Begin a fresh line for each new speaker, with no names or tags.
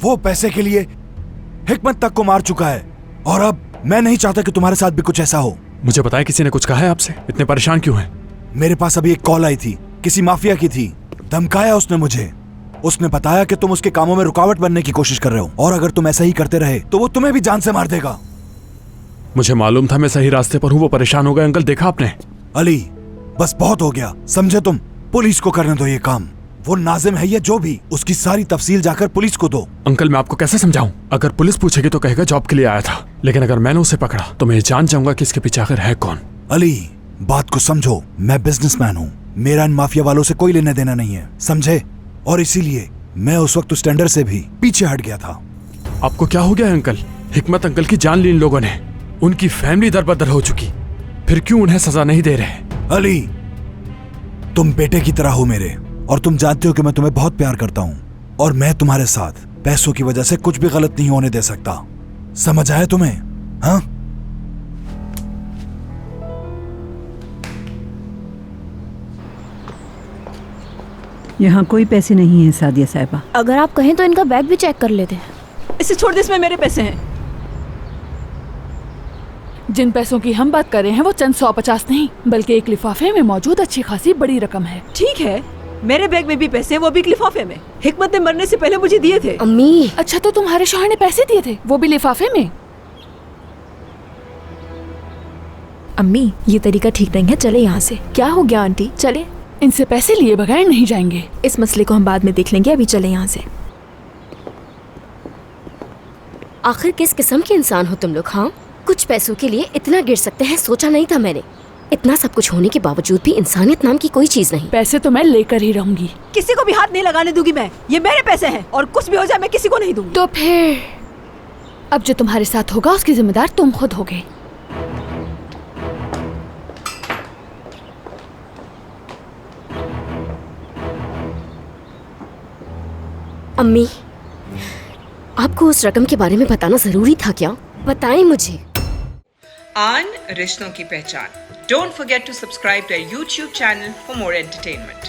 वो पैसे के लिए हिकमत तक को मार चुका है, और अब मैं नहीं चाहता कि तुम्हारे साथ भी कुछ ऐसा हो।
मुझे बताया किसी ने कुछ कहा है आपसे? इतने परेशान क्यों हैं?
मेरे पास अभी एक कॉल आई थी, किसी माफिया की थी। धमकाया उसने मुझे। उसने बताया कि तुम उसके कामों में रुकावट बनने की कोशिश कर रहे हो, और अगर तुम ऐसा ही करते रहे तो वो तुम्हें भी जान से मार देगा।
मुझे मालूम था मैं सही रास्ते पर हूँ। वो परेशान हो गए अंकल, देखा आपने?
अली, बस बहुत हो गया, समझे तुम? पुलिस को करने दो ये काम। वो नाजिम है, ये जो भी, उसकी सारी तफसील जाकर पुलिस को दो।
अंकल मैं आपको कैसे समझाऊं? अगर पुलिस पूछेगी तो कहेगा जॉब के लिए आया था, लेकिन अगर मैंने उसे पकड़ा तो मैं जान जाऊंगा कि इसके पीछे आखिर है कौन।
अली, बात को समझो, मैं बिजनेसमैन हूँ, मेरा इन माफिया वालों से कोई लेना देना नहीं है, समझे? और इसीलिए मैं उस वक्त उस टेंडर से भी पीछे हट गया था।
आपको क्या हो गया है अंकल? हिकमत अंकल की जान ली इन लोगों ने, उनकी फैमिली दरबदर हो चुकी, फिर क्यों उन्हें सजा नहीं दे रहे?
अली, तुम बेटे की तरह हो मेरे, और तुम जानते हो कि मैं तुम्हें बहुत प्यार करता हूँ, और मैं तुम्हारे साथ पैसों की वजह से कुछ भी गलत नहीं होने दे सकता। समझ आया तुम्हें? हाँ?
यहाँ कोई पैसे नहीं है सादिया साहिबा।
अगर आप कहें तो इनका बैग भी चेक कर लेते हैं।
इसे छोड़ दे, इसमें मेरे पैसे हैं। जिन पैसों की हम बात कर रहे हैं वो चंद 150 नहीं, बल्कि एक लिफाफे में मौजूद अच्छी खासी बड़ी रकम है।
ठीक है, मेरे बैग में भी पैसे हैं, वो भी एक लिफाफे में। हिकमत ने मरने से पहले मुझे दिए थे।
अम्मी।
अच्छा, तो तुम्हारे शौहर ने पैसे दिए थे, वो भी लिफाफे में?
अम्मी, ये तरीका ठीक नहीं है, चले यहाँ से। क्या हो गया आंटी? चले।
इनसे पैसे लिए बगैर नहीं जाएंगे।
इस मसले को हम बाद में देख लेंगे, अभी चले यहाँ से। आखिर किस किस्म के इंसान हो तुम लोग? हाँ, कुछ पैसों के लिए इतना गिर सकते हैं, सोचा नहीं था मैंने। इतना सब कुछ होने के बावजूद भी इंसानियत नाम की कोई चीज नहीं।
पैसे तो मैं लेकर ही रहूंगी।
किसी को भी हाथ नहीं लगाने दूंगी मैं। ये मेरे पैसे हैं, और कुछ भी हो जाए मैं किसी को नहीं दूंगी।
तो फिर अब जो तुम्हारे साथ होगा उसकी जिम्मेदार तुम खुद होगे।
अम्मी, आपको उस रकम के बारे में बताना जरूरी था क्या? बताएं मुझे।
आन रिश्तों की पहचान। Don't forget to subscribe to our YouTube channel for more entertainment.